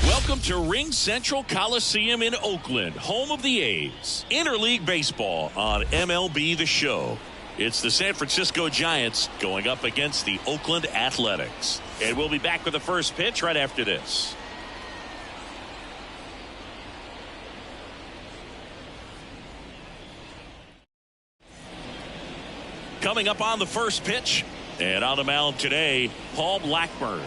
Welcome to Ring Central Coliseum in Oakland, home of the A's. Interleague baseball on MLB The Show. It's the San Francisco Giants going up against the Okland Athletics. And we'll be back with the first pitch right after this. Coming up on the first pitch, and on the mound today, Paul Blackburn.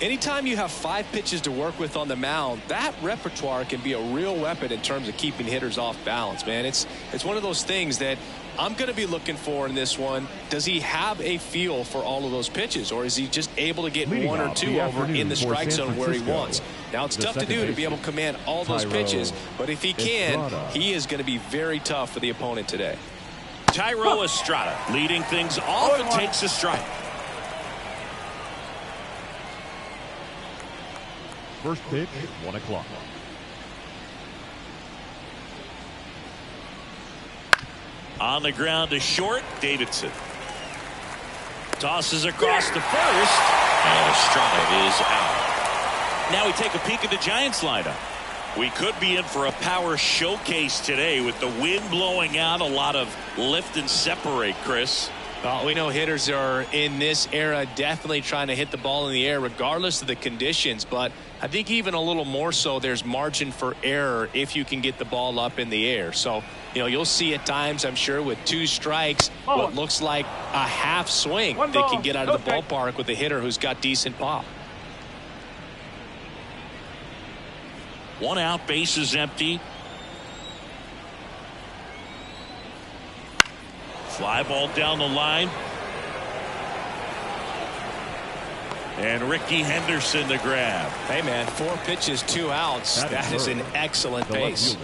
Anytime you have 5 pitches to work with on the mound, that repertoire can be a real weapon in terms of keeping hitters off balance, man. It's one of those things that I'm going to be looking for in this one. Does he have a feel for all of those pitches, or is he just able to get one or two over in the strike zone where he wants? Now, it's tough to do to be able to command all those pitches, but if he can, he is going to be very tough for the opponent today. Tyro Estrada leading things off and takes a strike. First pitch, 1 o'clock. On the ground to short, Davidson. Tosses across to first, and Estrada is out. Now we take a peek at the Giants lineup. We could be in for a power showcase today with the wind blowing out, a lot of lift and separate, Chris. Well, we know hitters are in this era definitely trying to hit the ball in the air regardless of the conditions, but I think even a little more so there's margin for error if you can get the ball up in the air. So, you'll see at times, I'm sure, with 2 strikes, what looks like a half swing they can get out of the ballpark with a hitter who's got decent pop. 1 out, base is empty. Fly ball down the line. And Ricky Henderson to grab. Hey, man, 4 pitches, 2 outs. That is an excellent pace.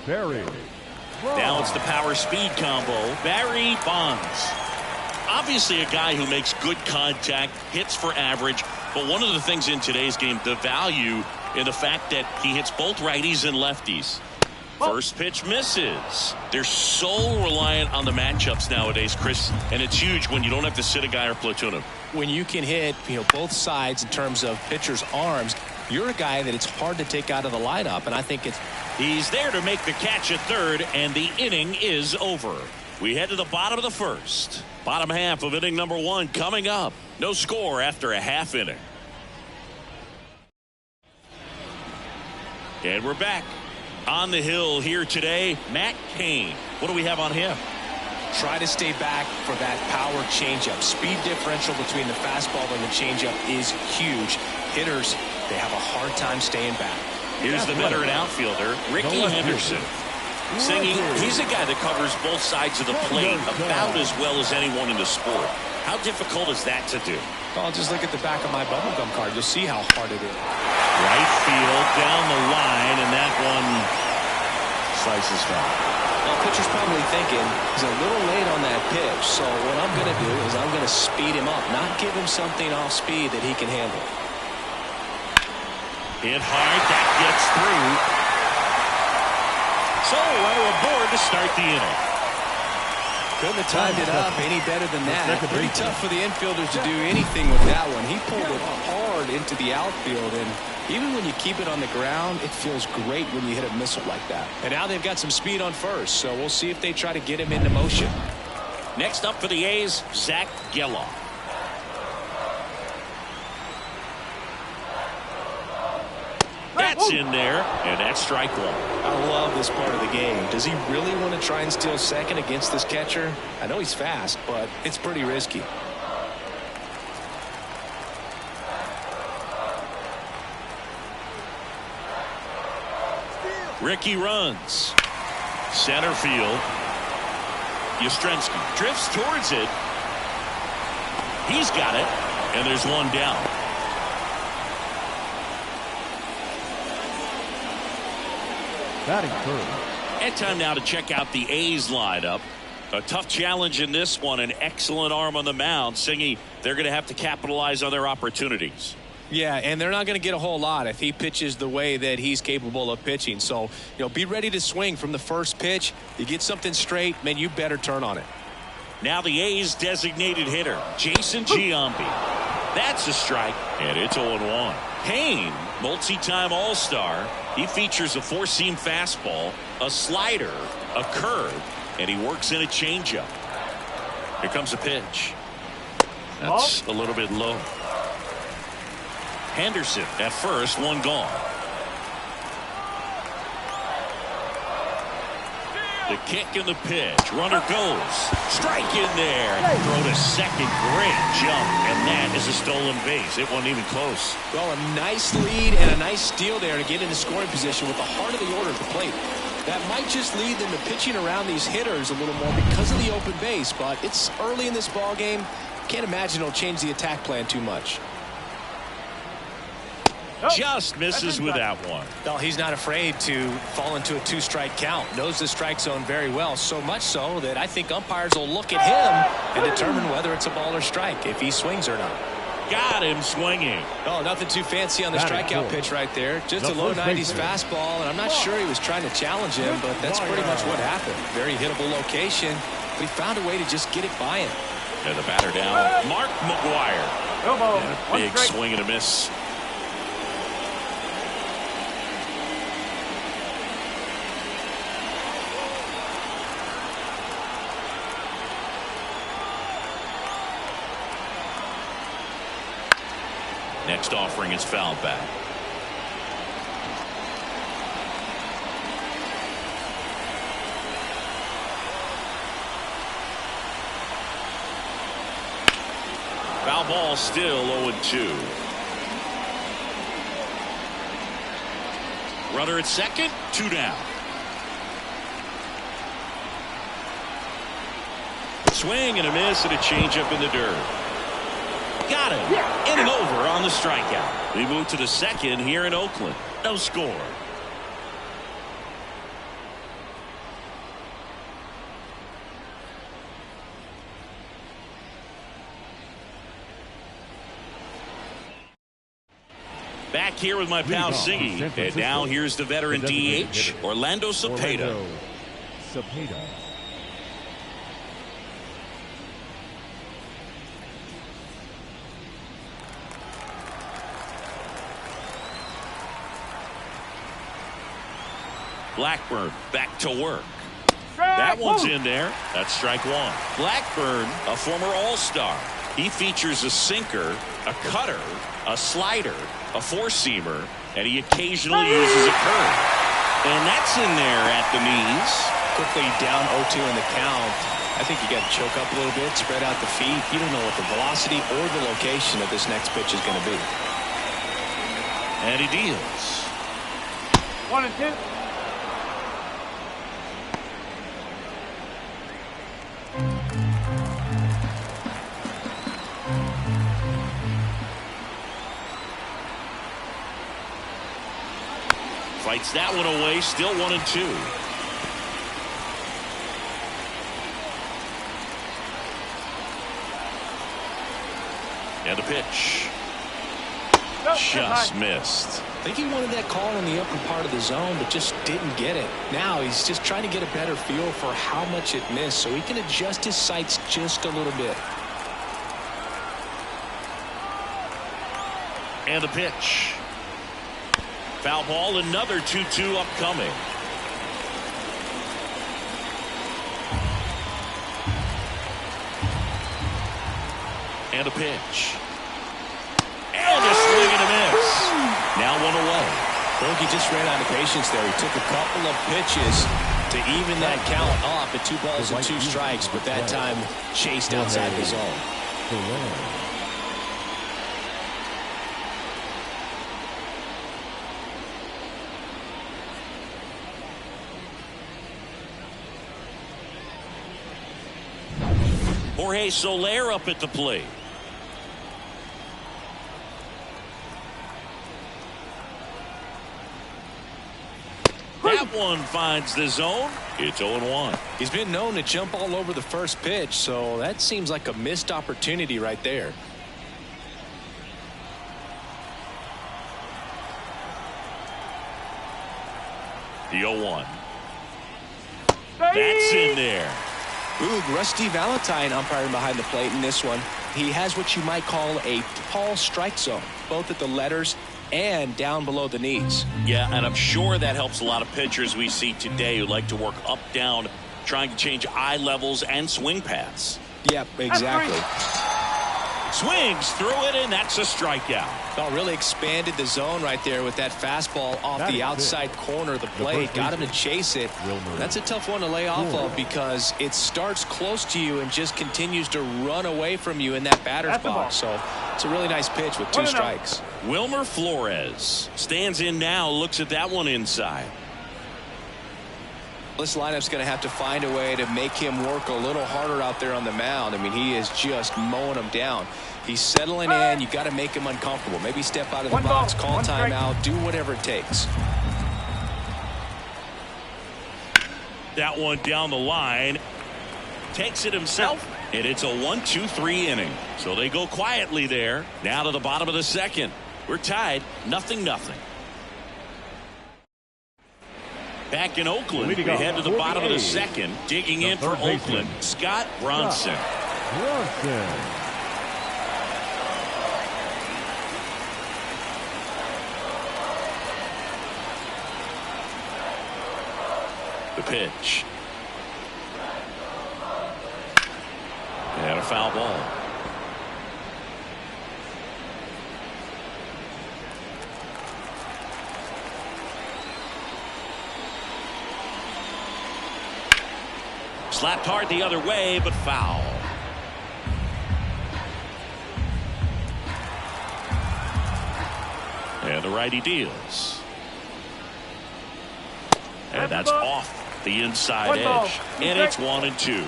Now it's the power speed combo. Barry Bonds. Obviously a guy who makes good contact, hits for average. But one of the things in today's game, the value in the fact that he hits both righties and lefties. First pitch misses. They're so reliant on the matchups nowadays, Chris, and it's huge when you don't have to sit a guy or platoon him. When you can hit both sides in terms of pitchers' arms, you're a guy that it's hard to take out of the lineup, and I think he's there to make the catch at third, and the inning is over. We head to the bottom of the first. Bottom half of inning number 1 coming up. No score after a half inning. And we're back. On the hill here today, Matt Cain. What do we have on him? Try to stay back for that power changeup. Speed differential between the fastball and the changeup is huge. Hitters, they have a hard time staying back. Here's the veteran outfielder, Ricky Henderson. Singing, he's a guy that covers both sides of the plate about as well as anyone in the sport. How difficult is that to do? Well, just look at the back of my bubblegum card. You'll see how hard it is. Right field, down the line, and that one slices foul. Well, pitcher's probably thinking he's a little late on that pitch, so what I'm going to do is I'm going to speed him up, not give him something off speed that he can handle. Hit hard, that gets through. So runner aboard to start the inning. Couldn't have timed it up any better than that. Pretty tough for the infielders to do anything with that one. He pulled it hard into the outfield, and even when you keep it on the ground, it feels great when you hit a missile like that. And now they've got some speed on first, so we'll see if they try to get him into motion. Next up for the A's, Zach Geloff. That's in there, and that's strike one. I love this part of the game. Does he really want to try and steal second against this catcher? I know he's fast, but it's pretty risky. Ricky runs. Center field. Yastrzemski drifts towards it. He's got it, and there's one down. Batting third. And time now to check out the A's lineup. A tough challenge in this one. An excellent arm on the mound. Singy, they're going to have to capitalize on their opportunities. Yeah, and they're not going to get a whole lot if he pitches the way that he's capable of pitching. So, be ready to swing from the first pitch. You get something straight, man, you better turn on it. Now the A's designated hitter, Jason Giambi. That's a strike, and it's 0-1. Payne, multi-time All-Star. He features a four-seam fastball, a slider, a curve, and he works in a changeup. Here comes a pitch. That's a little bit low. Henderson at first, one gone. The kick and the pitch. Runner goes. Strike in there. Throw to second. Great jump. And that is a stolen base. It wasn't even close. Well, a nice lead and a nice steal there to get into scoring position with the heart of the order at the plate. That might just lead them to pitching around these hitters a little more because of the open base. But it's early in this ball game. Can't imagine it'll change the attack plan too much. Just misses with that one. Well, he's not afraid to fall into a two-strike count. Knows the strike zone very well, so much so that I think umpires will look at him and determine whether it's a ball or strike, if he swings or not. Got him swinging. Oh, nothing too fancy on the strikeout pitch right there. Just a low 90s fastball, and I'm not sure he was trying to challenge him, but that's pretty much what happened. Very hittable location, but he found a way to just get it by him. And the batter down, Mark McGuire. Big swing and a miss. Next offering is fouled back. Foul ball, still 0-2. Runner at second, two down. Swing and a miss and a changeup in the dirt. Got him. In and over on the strikeout. We move to the second here in Oakland. No score. Back here with my pal Singy. And now here's the veteran DH, Orlando Cepeda. Blackburn back to work. That one's in there. That's strike one. Blackburn, a former All-Star. He features a sinker, a cutter, a slider, a four-seamer, and he occasionally uses a curve. And that's in there at the knees. Quickly down 0-2 in the count. I think you got to choke up a little bit, spread out the feet. You don't know what the velocity or the location of this next pitch is going to be. And he deals. 1-2. Fights that one away, still 1-2. And a pitch. Just missed. I think he wanted that call in the upper part of the zone, but just didn't get it. Now he's just trying to get a better feel for how much it missed so he can adjust his sights just a little bit. And a pitch. Foul ball, another 2-2 upcoming. And a pitch. And a swing and a miss. Now one away. Well, he just ran out of patience there. He took a couple of pitches to even that count off at 2 balls and 2 strikes, but that time chased outside the zone. Jorge Soler up at the plate. That one finds the zone. It's 0-1. He's been known to jump all over the first pitch, so that seems like a missed opportunity right there. The 0-1. That's in there. Ooh, Rusty Valentine umpiring behind the plate in this one. He has what you might call a tall strike zone, both at the letters and down below the knees. Yeah, and I'm sure that helps a lot of pitchers we see today who like to work up, down, trying to change eye levels and swing paths. Yep, exactly. Swings through it, and that's a strikeout. Oh, really expanded the zone right there with that fastball off the outside corner of the plate. Got him to chase it. That's a tough one to lay off of because it starts close to you and just continues to run away from you in that batter's box. So it's a really nice pitch with 2 strikes. Wilmer Flores stands in now, looks at that one inside. This lineup's going to have to find a way to make him work a little harder out there on the mound. I mean, he is just mowing them down. He's settling in. You got to make him uncomfortable. Maybe step out of the box, call timeout, do whatever it takes. That one down the line. Takes it himself, and it's a 1-2-3 inning. So they go quietly there. Now to the bottom of the second. We're tied, 0-0. Back in Oakland, we head to the bottom of the second. Digging in for Oakland, Scott Bronson. The pitch. And a foul ball. Slapped hard the other way, but foul. And the righty deals. And that's off the inside edge. And it's 1-2.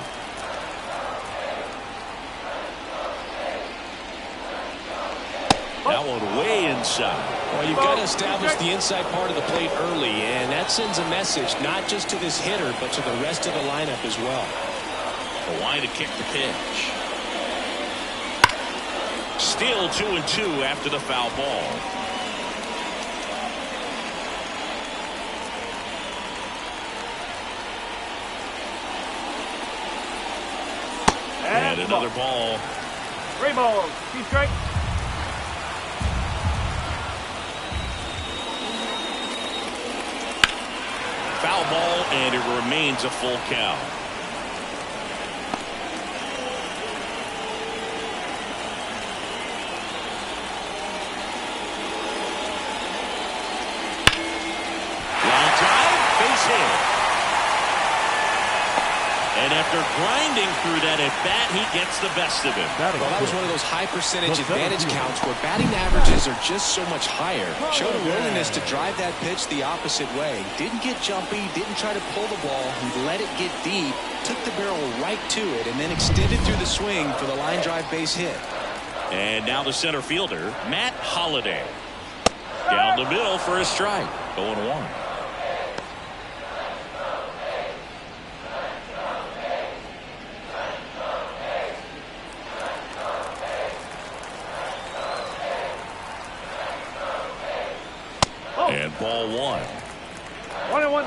That one way inside. Well, you've got to establish the inside part of the plate early, and that sends a message not just to this hitter, but to the rest of the lineup as well. The line to kick the pitch. Still 2-2 after the foul ball. And another ball. 3 balls, 2 strikes. Foul ball, and it remains a full count. Line drive, base hit. And after grinding through that at bat, he gets the best of him. Well, that was one of those high percentage advantage counts where batting averages are just so much higher. Showed a willingness to drive that pitch the opposite way. Didn't get jumpy, didn't try to pull the ball. He let it get deep, took the barrel right to it, and then extended through the swing for the line drive base hit. And now the center fielder, Matt Holliday. Down the middle for a strike. 0-1. And ball 1. 1-1.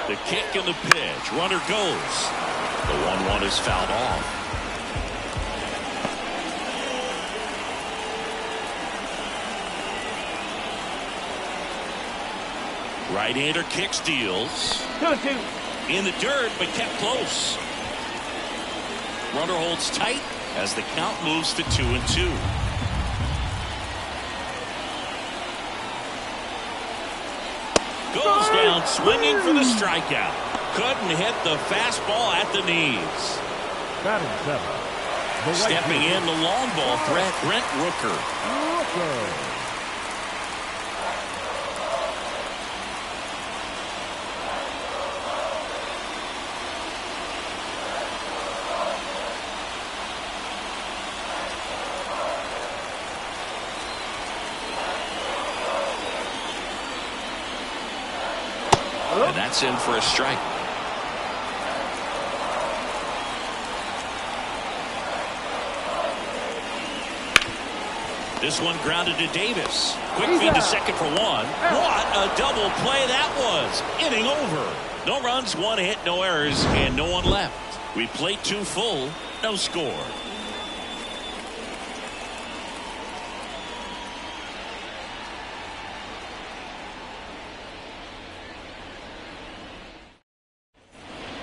The kick and the pitch. Runner goes. The 1-1 is fouled off. Right-hander kicks, deals. 2-2. In the dirt, but kept close. Runner holds tight as the count moves to 2-2. Goes down swinging for the strikeout. Couldn't hit the fastball at the knees. Batting seventh. Stepping in the long ball threat, Brent Rooker. And that's in for a strike. This one grounded to Davis. Quick feed to second for one. What a double play that was. Inning over. No runs, one hit, no errors, and no one left. We played 2 full, no score.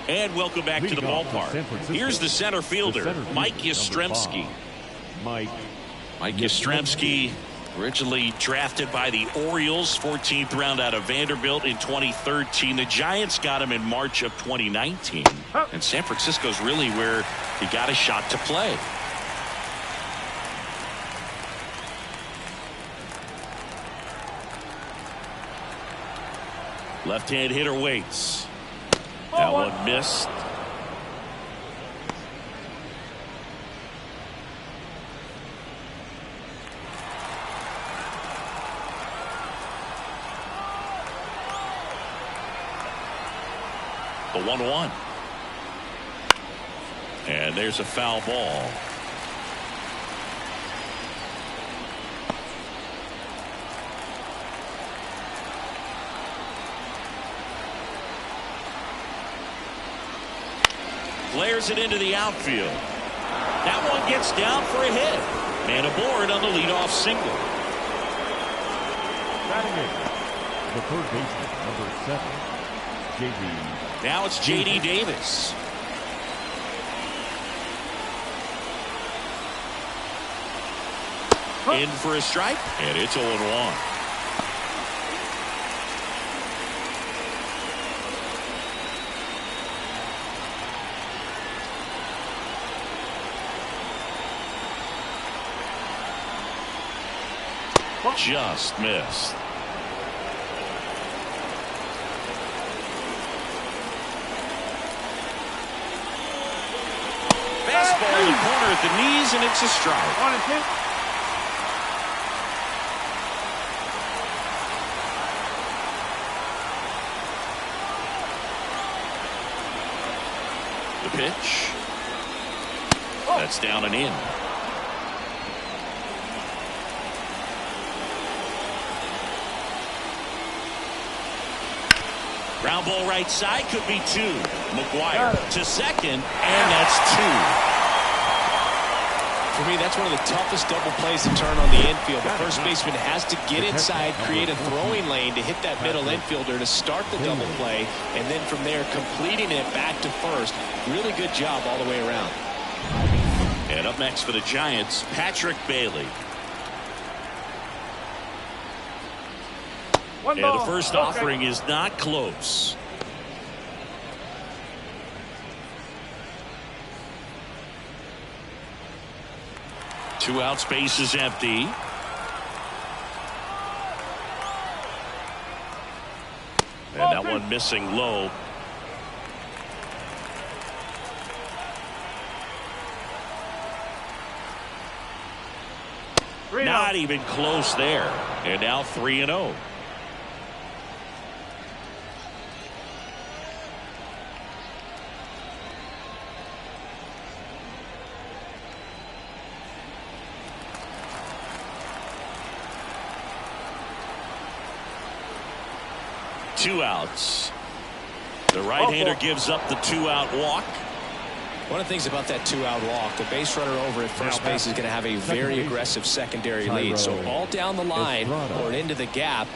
And welcome back to the ballpark. Here's the center fielder, Mike Yastrzemski. Mike Yastrzemski, originally drafted by the Orioles, 14th round out of Vanderbilt in 2013. The Giants got him in March of 2019. And San Francisco's really where he got a shot to play. Left-hand hitter waits. That one missed. The 1-1. And there's a foul ball. Flares it into the outfield. That one gets down for a hit. And aboard on the leadoff single. Batting eighth. The third baseman, number 7, J.D. Now it's J.D. Davis. In for a strike, and it's 0-1. Just missed. Fastball in the corner at the knees, and it's a strike. 1-2. The pitch. That's down and in. Ground ball right side, could be 2. McGuire to second, and that's 2. For me, that's one of the toughest double plays to turn on the infield. The first baseman has to get inside, create a throwing lane to hit that middle infielder to start the double play, and then from there completing it back to first. Really good job all the way around. And up next for the Giants, Patrick Bailey. And the first offering is not close. Two out, space is empty. And that one missing low. Not even close there. And now 3-0. Two outs. The right-hander gives up the 2-out walk. One of the things about that 2-out walk, the base runner over at first base is going to have a very aggressive secondary lead. So all down the line or into the gap,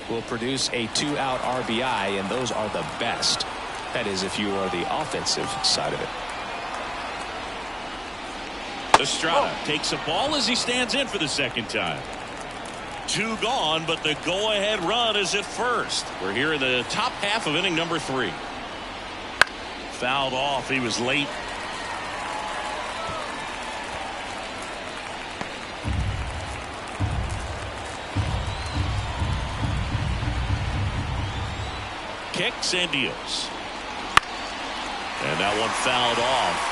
will produce a 2-out RBI, and those are the best. That is, if you are the offensive side of it. Estrada takes a ball as he stands in for the second time. 2 gone, but the go-ahead run is at first. We're here in the top half of inning number 3. Fouled off. He was late. Kicks and deals. And that one fouled off.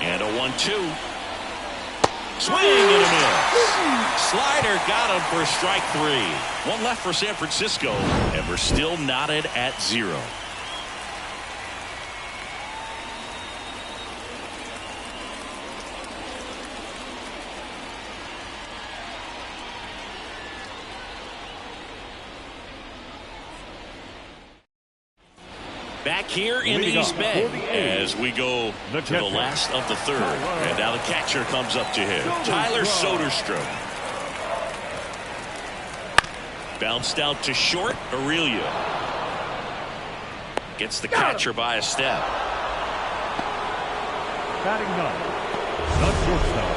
And a 1-2. Swing and a miss. Slider got him for strike 3. 1 left for San Francisco, and we're still knotted at 0. Back here in East Bend as we go to the last of the 3rd. And now the catcher comes up to him. Tyler Soderstrom. Bounced out to short. Aurelia gets the catcher by a step. Batting 9, the shortstop.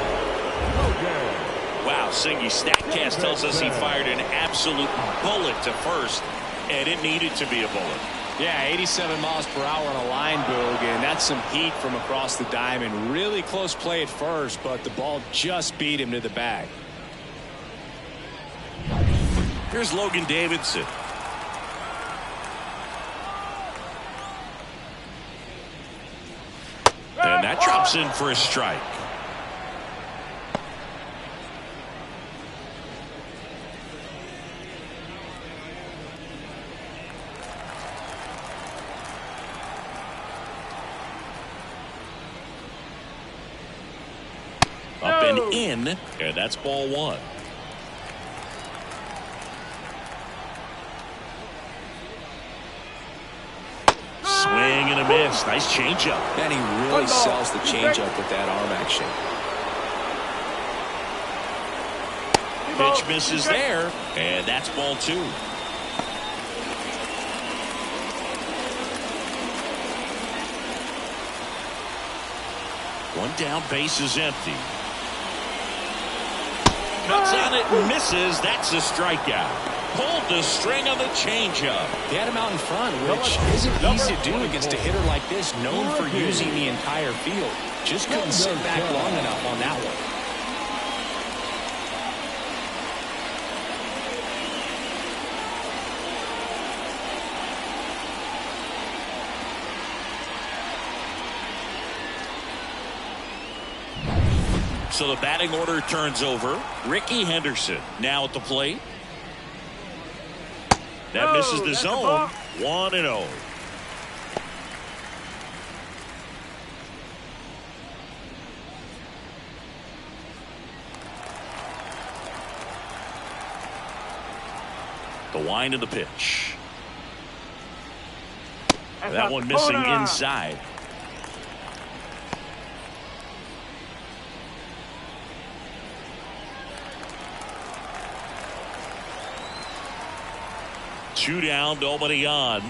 Wow, Singy StatCast tells us he fired an absolute bullet to first, and it needed to be a bullet. Yeah, 87 miles per hour on a line, Boog, and that's some heat from across the diamond. Really close play at first, but the ball just beat him to the bag. Here's Logan Davidson. And that drops in for a strike. Up and in, and that's ball 1. Swing and a miss. Nice changeup. And he really sells the changeup with that arm action. Pitch misses there, and that's ball 2. One down, base is empty. Cuts on it and misses. That's a strikeout. Pulled the string on the changeup. They had him out in front, which isn't easy to do against a hitter like this, known for using the entire field. Just couldn't sit back long enough on that one. So the batting order turns over. Ricky Henderson now at the plate. That misses the zone. 1-0. The wind of the pitch. That one missing inside. Two down, nobody on.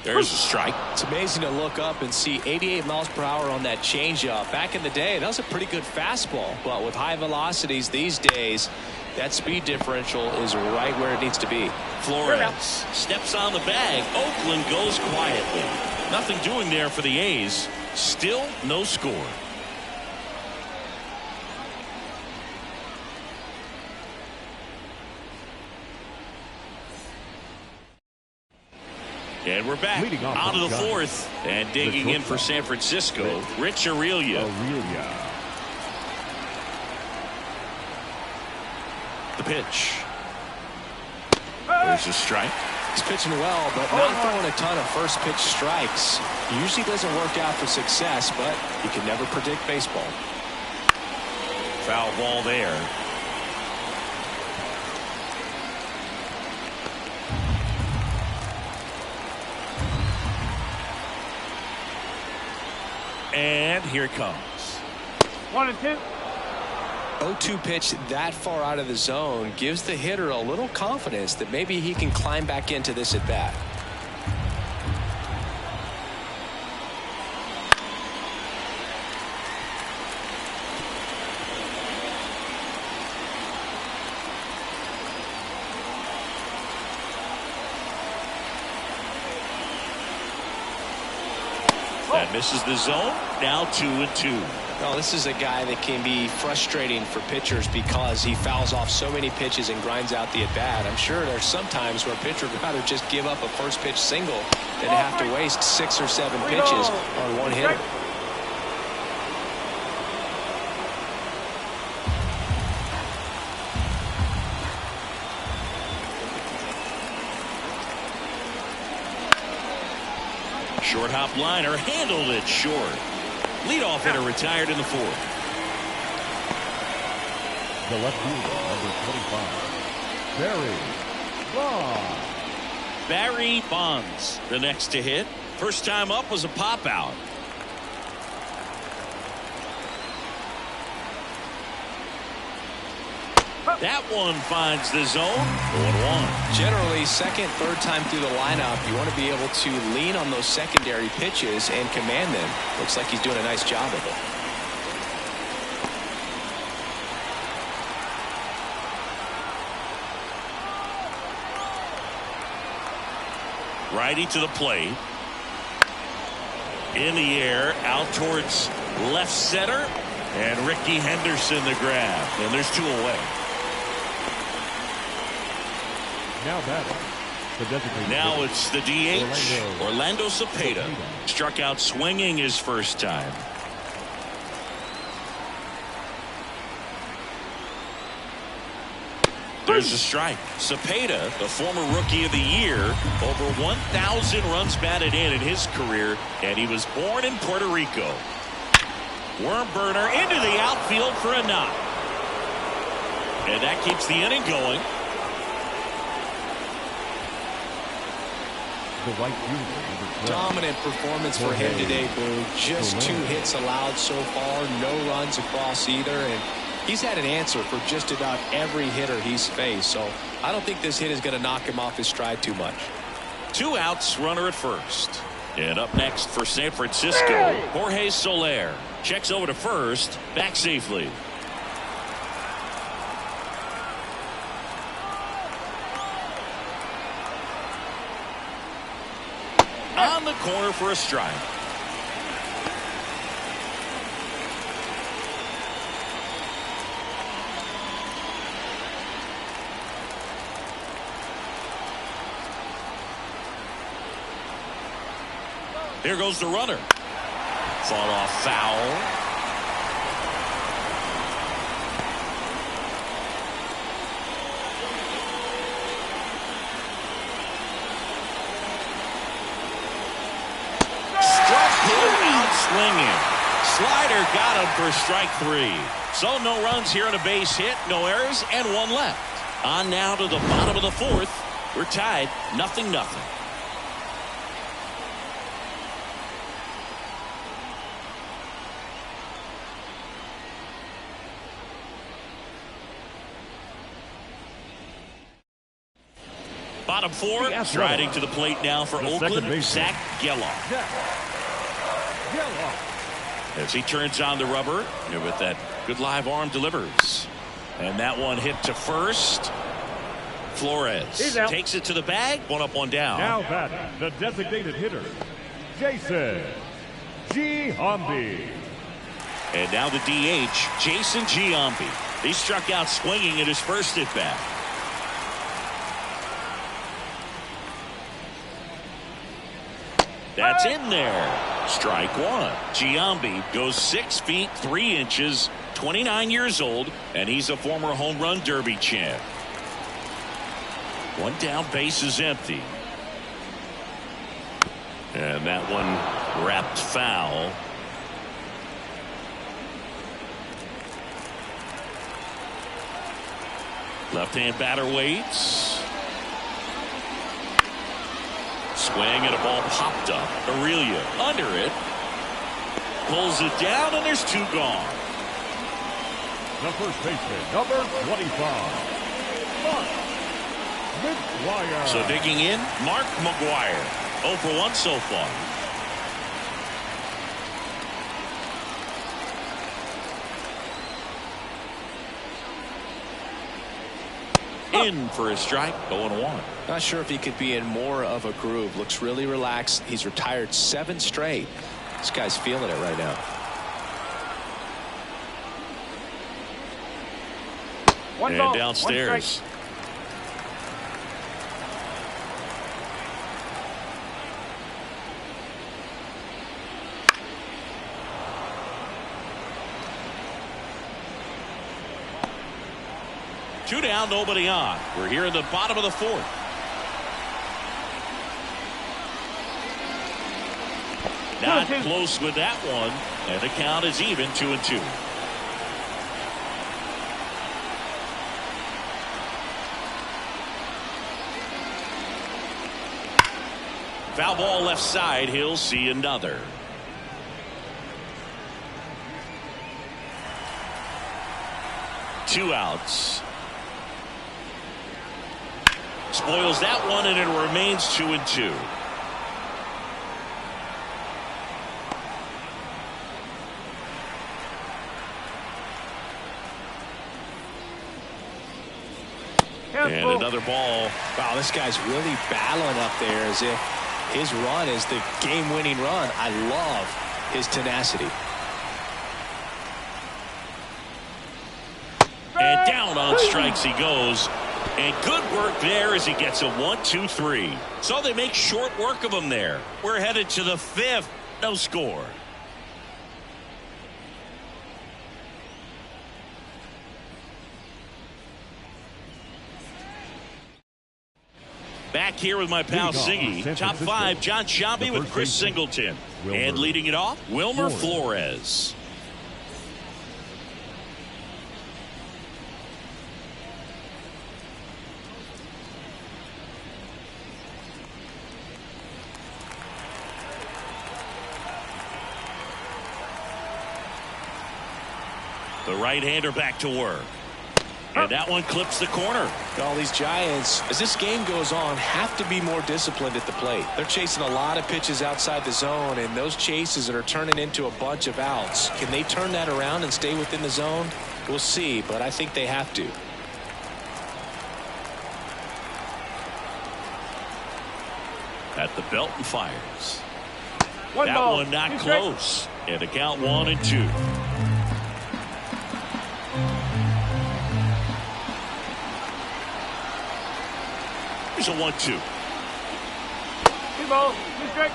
There's a strike. It's amazing to look up and see 88 miles per hour on that changeup. Back in the day, that was a pretty good fastball. But with high velocities these days, that speed differential is right where it needs to be. Flores steps on the bag. Okland goes quietly. Nothing doing there for the A's. Still no score. And we're back out of the 4th, and digging in for San Francisco, Rich Aurelia. The pitch. There's a strike. He's pitching well, but not throwing a ton of first pitch strikes. Usually doesn't work out for success, but you can never predict baseball. Foul ball there. And And here it comes. 1 and 2. 0-2 pitch that far out of the zone gives the hitter a little confidence that maybe he can climb back into this at bat. That misses the zone. Now 2-2. Well, this is a guy that can be frustrating for pitchers because he fouls off so many pitches and grinds out the at-bat. I'm sure there's some times where a pitcher would rather just give up a first pitch single than to have to waste 6 or 7 pitches on one hitter. Short hop liner, handled it short. Leadoff hitter retired in the 4th. The left fielder, number 25, Barry Bonds, the next to hit. First time up was a pop out. That one finds the zone. 1-1. Generally, second, third time through the lineup, you want to be able to lean on those secondary pitches and command them. Looks like he's doing a nice job of it. Righty to the plate. In the air, out towards left center. And Ricky Henderson the grab. And there's 2 away. Now it's the DH, Orlando Cepeda. Struck out swinging his first time. There's a strike. Cepeda, the former Rookie of the Year, over 1,000 runs batted in his career, and he was born in Puerto Rico. Worm burner into the outfield for a knock. And that keeps the inning going. Dominant performance for him today, Boo. Just 2 hits allowed so far, no runs across either, and he's had an answer for just about every hitter he's faced, so I don't think this hit is going to knock him off his stride too much. 2 outs, runner at first. And up next for San Francisco, Jorge Soler. Checks over to first, back safely. On the corner for a strike. Here goes the runner. Fought off foul. Swinging. Slider got him for strike 3. So no runs here on a base hit, no errors, and 1 left. On now to the bottom of the 4th. We're tied 0-0. Bottom 4, striding to the plate now for Oakland, Zach Geloff. As he turns on the rubber with that good live arm delivers. And that one hit to first. Flores takes it to the bag. 1 up, 1 down. Now batting, the designated hitter, Jason Giambi. And now the DH, Jason Giambi. He struck out swinging in his first at bat. That's in there. Strike 1. Giambi goes 6 feet 3 inches, 29 years old, and he's a former home run derby champ. 1 down, base is empty. And that one wrapped foul. Left-hand batter waits. Swing and a ball popped up. Aurelia under it. Pulls it down, and there's 2 gone. The first baseman, number 25, Mark McGwire. So digging in, Mark McGwire. 0 for 1 so far. In for a strike, 0-1. Not sure if he could be in more of a groove. Looks really relaxed. He's retired 7 straight. This guy's feeling it right now. And ball, downstairs. Two down, nobody on. We're here in the bottom of the 4th. Not close with that one, and the count is even, 2-2. Foul ball left side. He'll see another. Two outs. Spoils that one, and it remains 2-2. And another ball. Wow, this guy's really battling up there as if his run is the game-winning run. I love his tenacity. And down on strikes he goes. And good work there as he gets a 1-2-3. So they make short work of him there. We're headed to the 5th. No score. Back here with my pal Siggy. Top 5, John Sciambi with Chris Singleton. And leading it off, Wilmer Flores. The right-hander back to work. And that one clips the corner. All these Giants, as this game goes on, have to be more disciplined at the plate. They're chasing a lot of pitches outside the zone, and those chases that are turning into a bunch of outs. Can they turn that around and stay within the zone? We'll see, but I think they have to. At the belt and fires. One that ball, one not 2 close. And a count 1-2. Here's a 1-2. 2 balls, 2 strikes.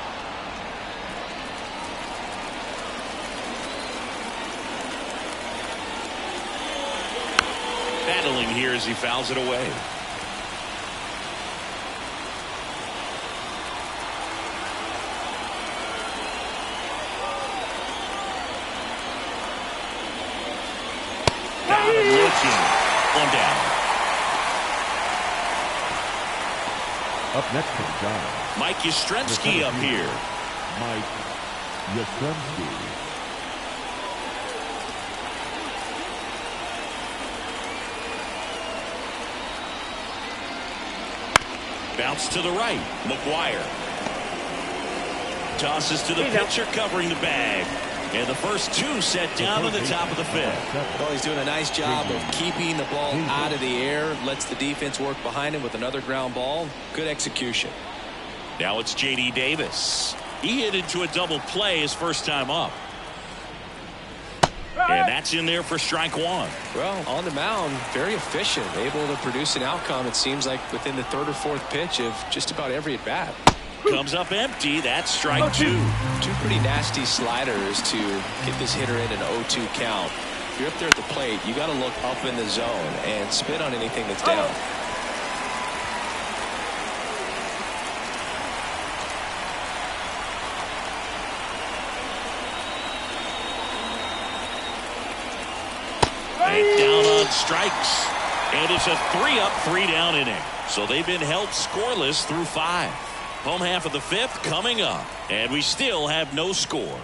Battling here as he fouls it away. Down and looking. One down. Up next for the Giants, Mike Yastrzemski up here. Mike Yastrzemski. Bounce to the right. McGwire. Tosses to the pitcher covering the bag. And the first 2 set down in the top of the 5th. Well, he's doing a nice job of keeping the ball out of the air. Lets the defense work behind him with another ground ball. Good execution. Now it's J.D. Davis. He hit into a double play his first time up. And that's in there for strike 1. Well, on the mound, very efficient. Able to produce an outcome, it seems like, within the 3rd or 4th pitch of just about every at-bat. Comes up empty. That's strike 2. 2 pretty nasty sliders to get this hitter in an 0-2 count. If you're up there at the plate, you got to look up in the zone and spit on anything that's down. And down on strikes. And it's a 3-up, 3-down inning. So they've been held scoreless through 5. Home half of the 5th coming up. And we still have no score.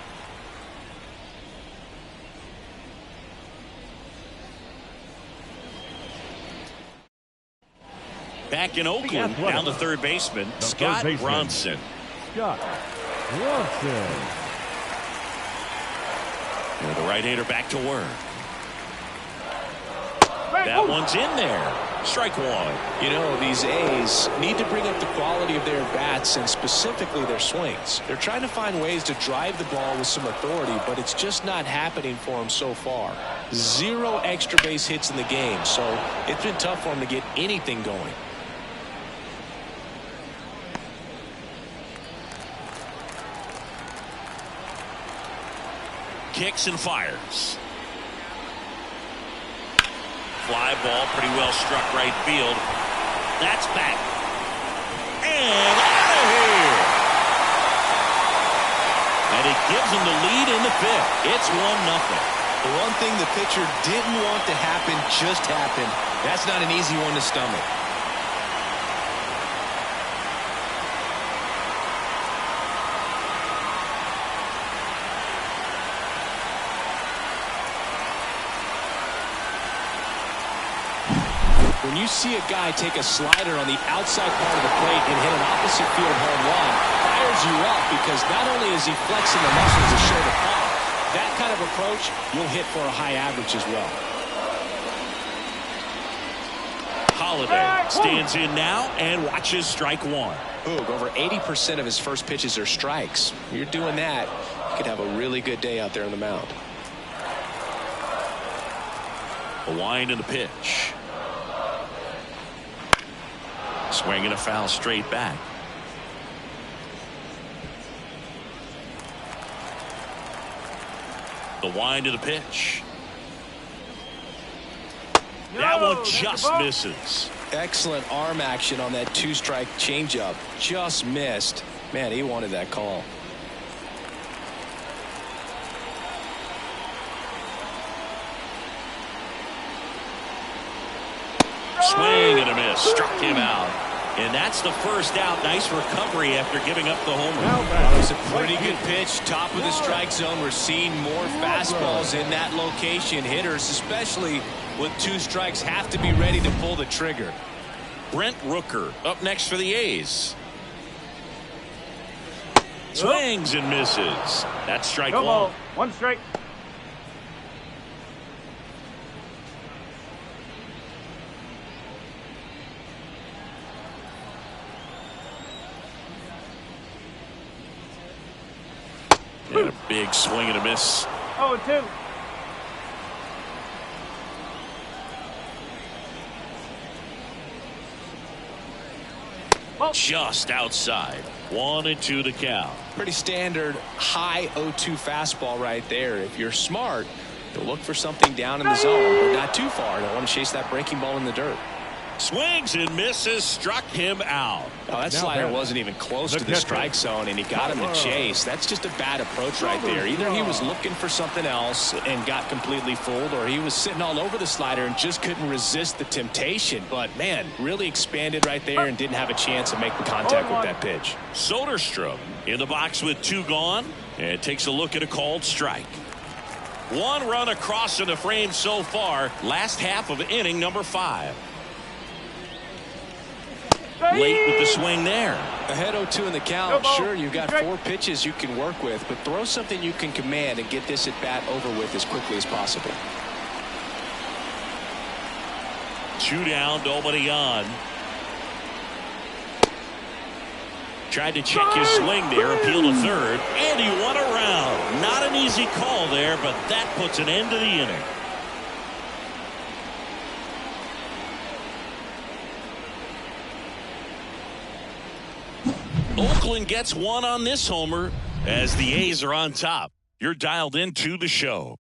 back in Oakland. Down the third baseman, Scott Bronson. Scott Bronson. And the right-hander back to work. That one's in there. Strike one. You know, these A's need to bring up the quality of their bats and specifically their swings. They're trying to find ways to drive the ball with some authority, but it's just not happening for them so far. 0 extra base hits in the game, so it's been tough for them to get anything going. Kicks and fires. Fly ball, pretty well struck right field. That's back. And out of here. And it gives him the lead in the fifth. It's 1-0. The one thing the pitcher didn't want to happen just happened. That's not an easy one to stomach. When you see a guy take a slider on the outside part of the plate and hit an opposite field home run, fires you up because not only is he flexing the muscles to show the power, that kind of approach you'll hit for a high average as well. Holiday stands in now and watches strike one. Boog, over 80% of his first pitches are strikes. You're doing that, you could have a really good day out there on the mound. A wind in the pitch. Swing and a foul straight back. The wind of the pitch. That one just misses. Excellent arm action on that 2-strike changeup. Just missed. Man, he wanted that call. Swing and a miss. Struck him out. And that's the first out. Nice recovery after giving up the home run. That was a pretty good pitch. Top of the strike zone. We're seeing more fastballs in that location. Hitters, especially with 2 strikes, have to be ready to pull the trigger. Brent Rooker up next for the A's. Swings and misses. That's strike one. 1 strike. And a big swing and a miss. 0-2. Just outside. 1-2 the count. Pretty standard high 0-2 fastball right there. If you're smart, you'll look for something down in the zone, but not too far. Don't want to chase that breaking ball in the dirt. Swings and misses. Struck him out. Oh, that slider wasn't even close to the strike zone, and he got him to chase. That's just a bad approach right there. Either he was looking for something else and got completely fooled, or he was sitting all over the slider and just couldn't resist the temptation. But, man, really expanded right there and didn't have a chance to make the contact with that pitch. Soderstrom in the box with 2 gone, and takes a look at a called strike. 1 run across in the frame so far. Last half of inning number 5. Late with the swing there. Ahead 0-2 in the count. Sure, you've got 4 pitches you can work with, but throw something you can command and get this at bat over with as quickly as possible. 2 down, nobody on. Tried to check his swing there, appeal to third, and he won a round. Not an easy call there, but that puts an end to the inning. Oakland gets 1 on this homer as the A's are on top. You're dialed into the show.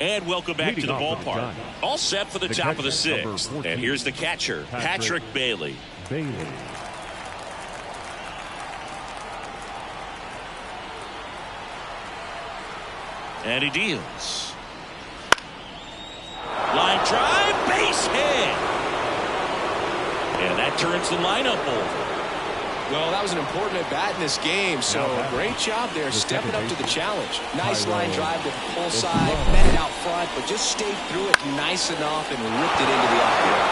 And welcome back to the ballpark. All set for the top of the 6th. And here's the catcher, Patrick Bailey. And he deals. Line drive, base hit. And that turns the lineup over. Well, that was an important at-bat in this game, so great job there stepping up to the challenge. Nice line drive to the pull side, met it out front, but just stayed through it nice enough and ripped it into the outfield.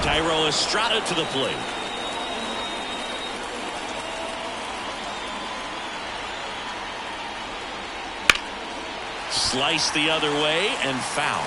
Thairo Estrada to the plate. Slice the other way and foul.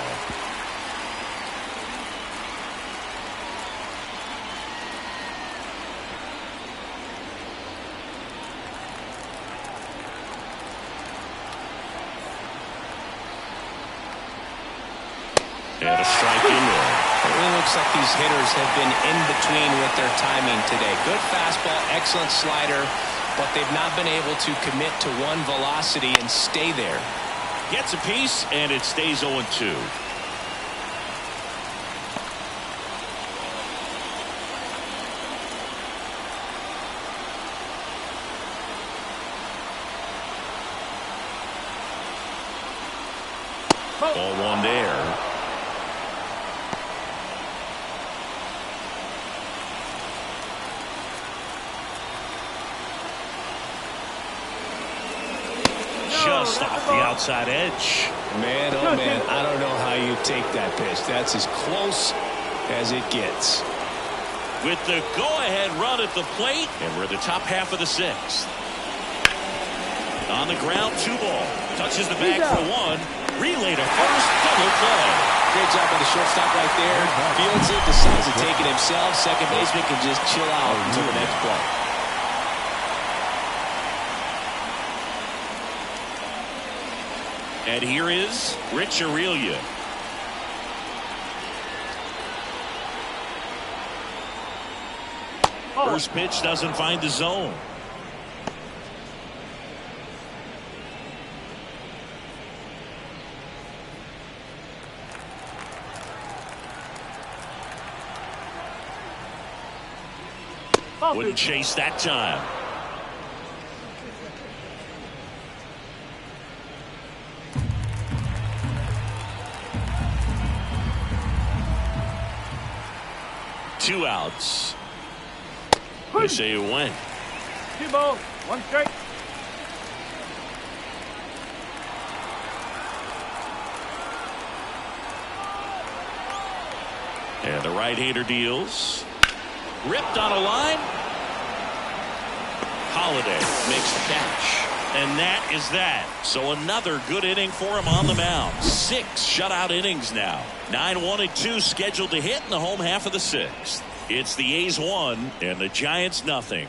And a strike in there. It really looks like these hitters have been in between with their timing today. Good fastball, excellent slider, but they've not been able to commit to one velocity and stay there. Gets a piece, and it stays 0-2. Ball one there. Just off the outside edge. Man, oh man, I don't know how you take that pitch. That's as close as it gets. With the go-ahead run at the plate, and we're in the top half of the sixth. On the ground, 2 ball. Touches the bag for 1. Relay to first, double play. Great job by the shortstop right there. Fields it, decides to take it himself. Second baseman can just chill out until the next play. And here is Rich Aurelia. First pitch doesn't find the zone. Wouldn't chase that time. Two outs. They say it went. 2 balls, 1 strike. And the right-hander deals. Ripped on a line. Holiday makes the catch. And that is that. So another good inning for him on the mound. 6 shutout innings now. 9-1-2 scheduled to hit in the home half of the 6th. It's the A's 1 and the Giants nothing.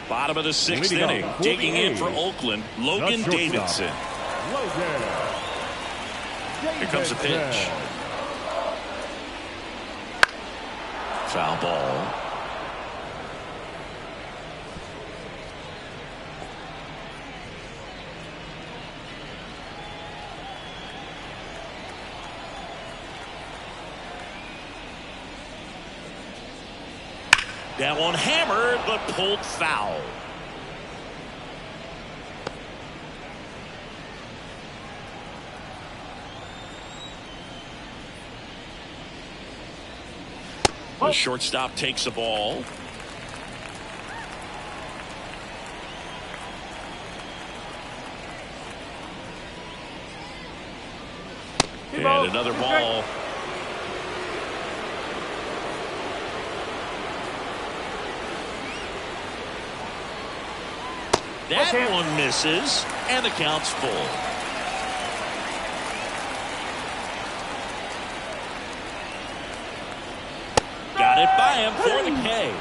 Bottom of the 6th inning. Digging in for Oakland, Logan Davidson. Here comes the pitch. Foul ball. That one hammered, but pulled foul. The shortstop takes the ball. And another ball. That one misses, and the count's full. Got it by him for the K.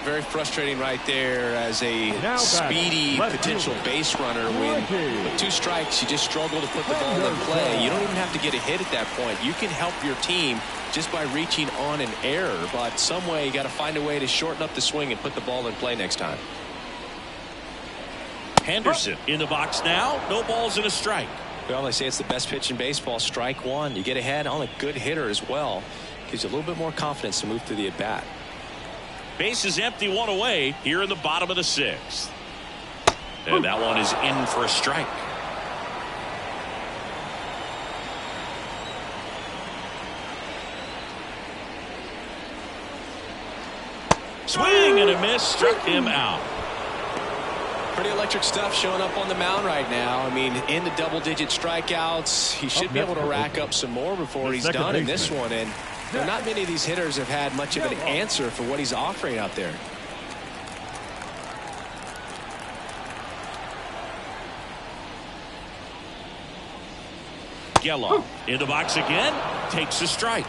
Very frustrating right there as a speedy potential base runner. When with 2 strikes, you just struggle to put the ball in play. You don't even have to get a hit at that point. You can help your team just by reaching on an error, but some way you got to find a way to shorten up the swing and put the ball in play next time. Henderson in the box now. No balls and a strike. Well, they say it's the best pitch in baseball. Strike 1. You get ahead on a good hitter as well. Gives you a little bit more confidence to move through the at bat. Base is empty, 1 away here in the bottom of the 6th. And that one is in for a strike. Swing and a miss, struck him out. Pretty electric stuff showing up on the mound right now. I mean, into double-digit strikeouts. He should be able to rack up some more before he's done in this one. And not many of these hitters have had much of an answer for what he's offering out there. Geloff in the box again, takes a strike.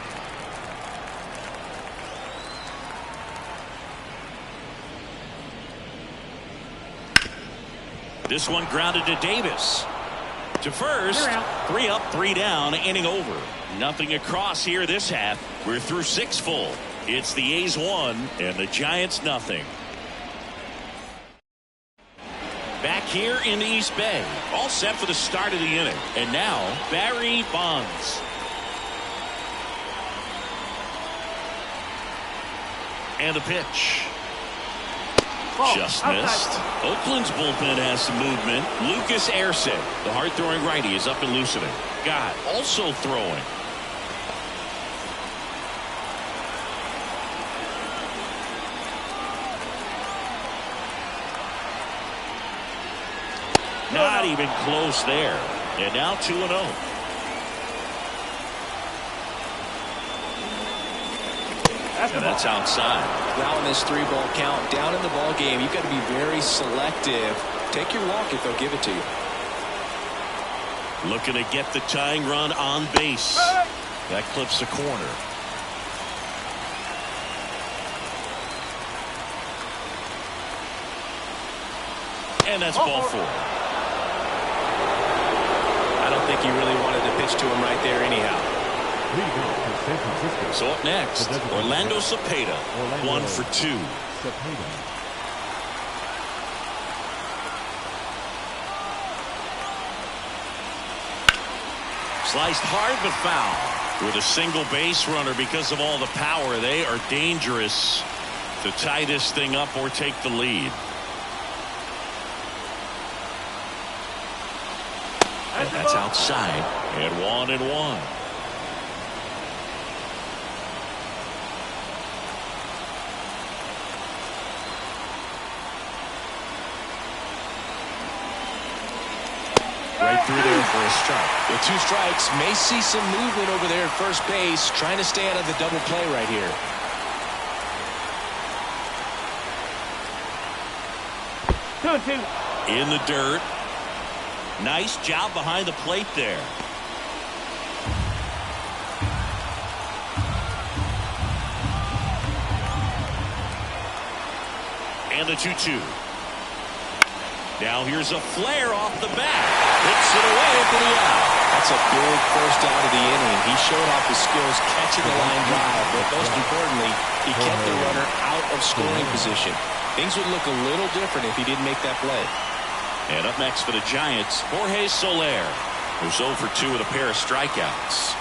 This one grounded to Davis. To first, 3 up, 3 down, inning over. Nothing across here this half. We're through 6 full. It's the A's 1 and the Giants nothing. Back here in the East Bay, all set for the start of the inning. And now, Barry Bonds. And a pitch. Just missed. Oakland's bullpen has some movement. Lucas Arce, the hard-throwing righty, is up and loosening. Gott also throwing. Not even close there. And now 2-0. And that's outside. Now in this 3-ball count, down in the ball game, you've got to be very selective. Take your walk if they'll give it to you. Looking to get the tying run on base. That clips the corner. And that's ball 4. I don't think he really wanted to pitch to him right there anyhow. So up next, Orlando Cepeda, 1 for 2. Sliced hard but foul. With a single base runner, because of all the power, they are dangerous to tie this thing up or take the lead. And that's outside. And 1-1. Right through there for a strike. With 2 strikes, may see some movement over there at first base, trying to stay out of the double play right here. In the dirt. Nice job behind the plate there. And the 2-2. Now here's a flare off the bat. Hits it away for the out. That's a big first out of the inning. He showed off his skills catching the line drive, but most importantly, he kept the runner out of scoring position. Things would look a little different if he didn't make that play. And up next for the Giants, Jorge Soler, who's 0 for 2 with a pair of strikeouts.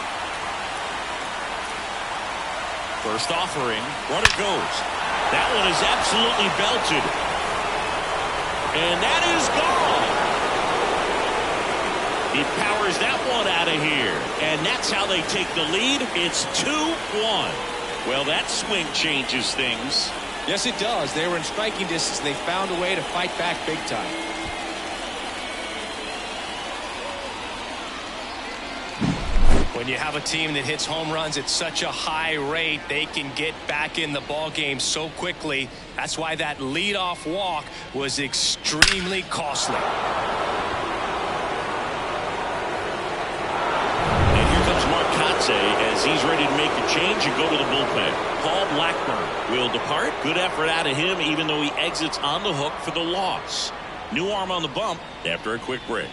First offering, runner goes. That one is absolutely belted. And that is gone. He powers that one out of here. And that's how they take the lead. It's 2-1. Well, that swing changes things. Yes, it does. They were in striking distance, and they found a way to fight back big time. When you have a team that hits home runs at such a high rate, they can get back in the ball game so quickly. That's why that leadoff walk was extremely costly. And here comes Marcotte as he's ready to make a change and go to the bullpen. Paul Blackburn will depart. Good effort out of him, even though he exits on the hook for the loss. New arm on the bump after a quick break.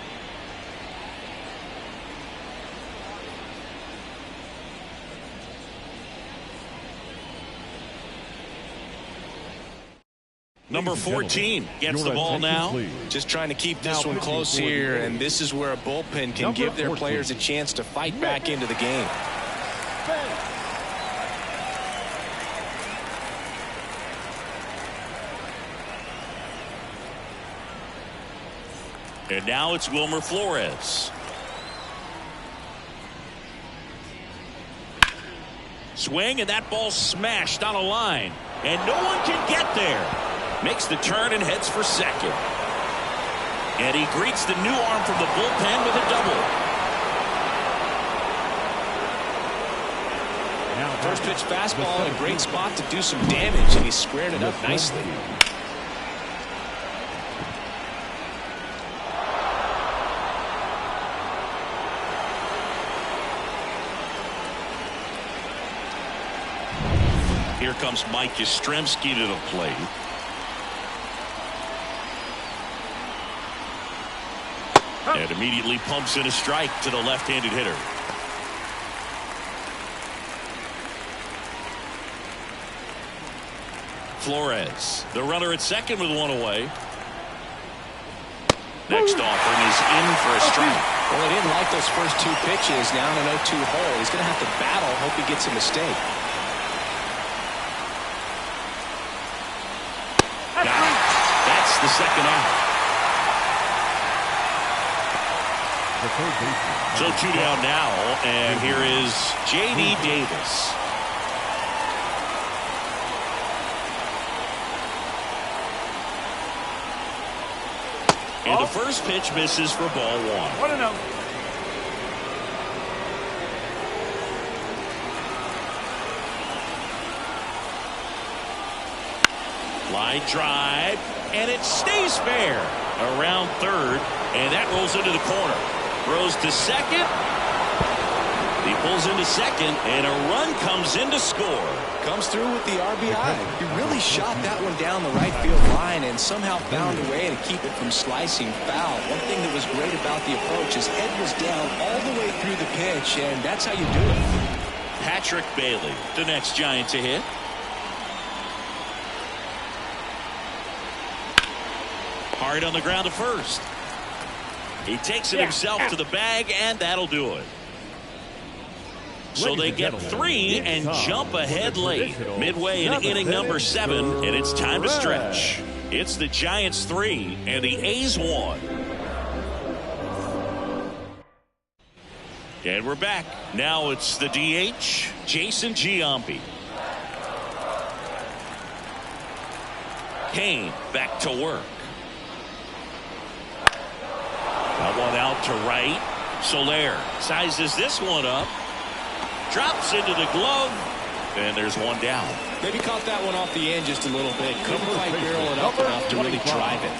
Number 14 gets the ball now. Just trying to keep this one close here, and this is where a bullpen can give their players a chance to fight back into the game. And now it's Wilmer Flores. Swing, and that ball smashed on a line. and no one can get there. Makes the turn and heads for second. And he greets the new arm from the bullpen with a double. First pitch fastball in a great spot to do some damage, and he's squaring it up nicely. Here comes Mike Yastrzemski to the plate. And immediately pumps in a strike to the left-handed hitter. Flores, the runner at second with one away. Next offering is in for a strike. Well, he didn't like those first two pitches. Now in an 0-2 hole. He's going to have to battle. Hope he gets a mistake. Got it. That's the second out. So two down now, and here is J.D. Davis. And the first pitch misses for ball one. 1-0. Line drive, and it stays fair around third, and that rolls into the corner. Throws to second. He pulls into second, and a run comes in to score. Comes through with the RBI. He really shot that one down the right field line and somehow found a way to keep it from slicing foul. One thing that was great about the approach, his head was down all the way through the pitch, and that's how you do it. Patrick Bailey, the next Giant to hit. Hard on the ground to first. He takes it himself to the bag, and that'll do it. So they get three and jump ahead late. Midway in inning number 7, and it's time to stretch. It's the Giants 3 and the A's 1. And we're back. Now it's the DH, Jason Giambi. Kane back to work. That one out to right. Soler sizes this one up. Drops into the glove. And there's one down. Maybe caught that one off the end just a little bit. Couldn't quite barrel it up enough to really drive it.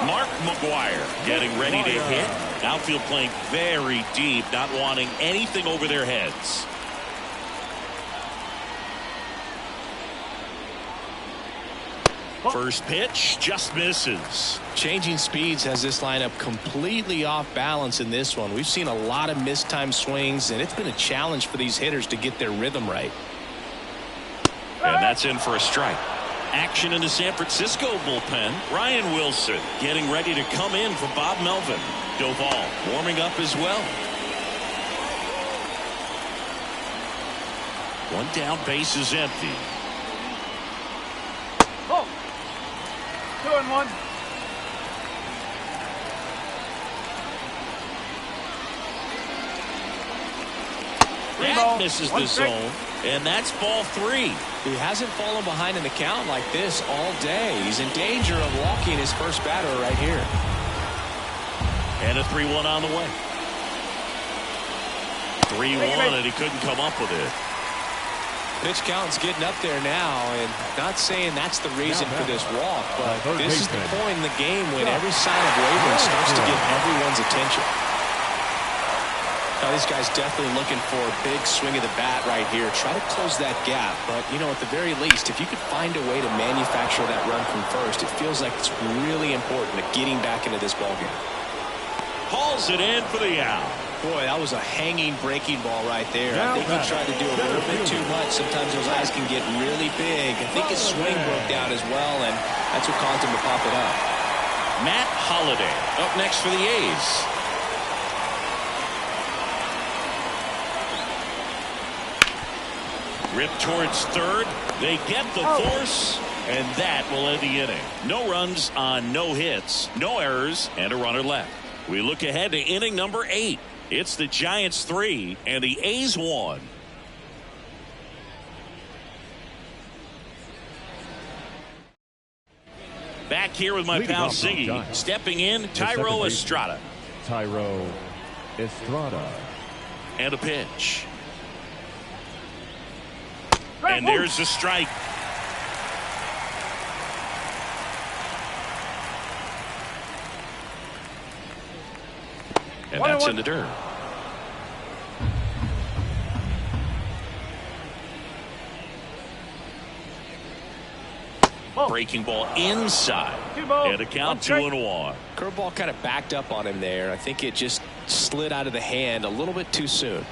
Mark McGuire getting ready to hit. Outfield playing very deep, not wanting anything over their heads. First pitch just misses. Changing speeds has this lineup completely off balance in this one. We've seen a lot of mistimed swings, and it's been a challenge for these hitters to get their rhythm right. And that's in for a strike. Action in the San Francisco bullpen. Ryan Wilson getting ready to come in for Bob Melvin. Doval warming up as well. One down, base is empty. 2-1. That misses the zone, and that's ball 3. He hasn't fallen behind in the count like this all day. He's in danger of walking his first batter right here. And a 3-1 on the way. 3-1, and he couldn't come up with it. Pitch count's getting up there now, and not saying that's the reason for this walk, but this is the point in the game when every sign of wavering starts to get everyone's attention. Now, this guy's definitely looking for a big swing of the bat right here. Try to close that gap, but, you know, at the very least, if you could find a way to manufacture that run from first, it feels like it's really important to getting back into this ballgame. Hauls it in for the out. Boy, that was a hanging breaking ball right there. I think he tried to do a little bit too much. Sometimes those eyes can get really big. I think his swing broke down as well, and that's what caused him to pop it up. Matt Holliday up next for the A's. Ripped towards third. They get the force, and that will end the inning. No runs on no hits, no errors, and a runner left. We look ahead to inning number 8. It's the Giants 3 and the A's 1. Back here with my pal Ziggy. Stepping in, Thairo Estrada. Thairo Estrada. And a pitch. And there's the strike. And that's in the dirt. Breaking ball inside. And a count 2-1. Curveball kind of backed up on him there. I think it just slid out of the hand a little bit too soon.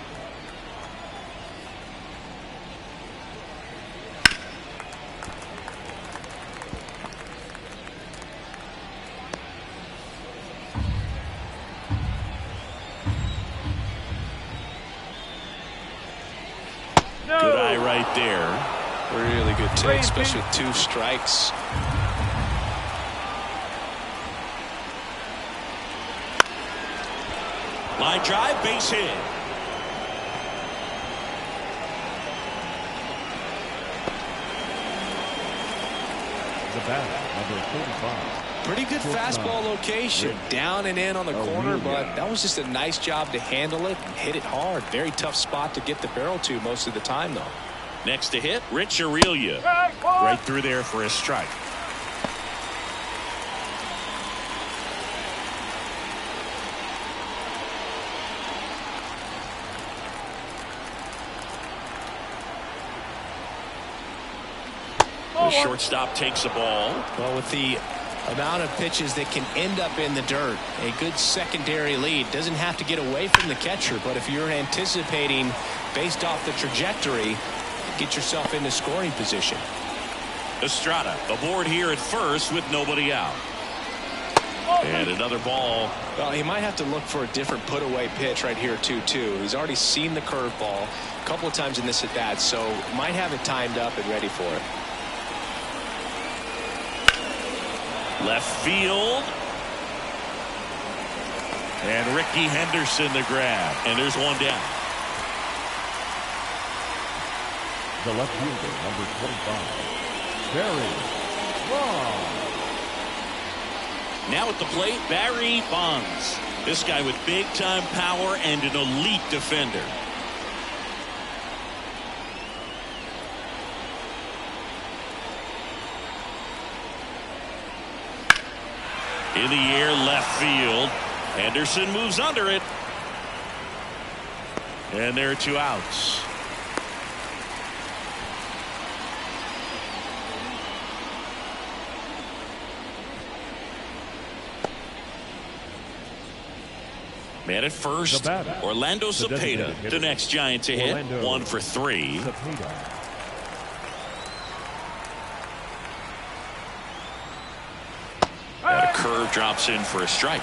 Good eye right there. Really good take, especially with 2 strikes. Line drive, base hit. The batter, number 45. Pretty good fastball location. Down and in on the corner, but that was just a nice job to handle it and hit it hard. Very tough spot to get the barrel to most of the time, though. Next to hit, Rich Aurelia. Right through there for a strike. The shortstop takes the ball. Well, with the amount of pitches that can end up in the dirt, a good secondary lead. Doesn't have to get away from the catcher, but if you're anticipating based off the trajectory, get yourself into scoring position. Estrada aboard here at first with nobody out. And another ball. Well, he might have to look for a different put away pitch right here 2-2. He's already seen the curveball a couple of times in this at bat, so might have it timed up and ready for it. Left field. And Ricky Henderson the grab. And there's one down. The left fielder, number 25, Barry Bonds. Now at the plate, Barry Bonds. This guy with big-time power and an elite defender. In the air, left field. Henderson moves under it. And there are 2 outs. Man at first, Orlando Cepeda, the next Giant to hit. 1 for 3. And a curve drops in for a strike.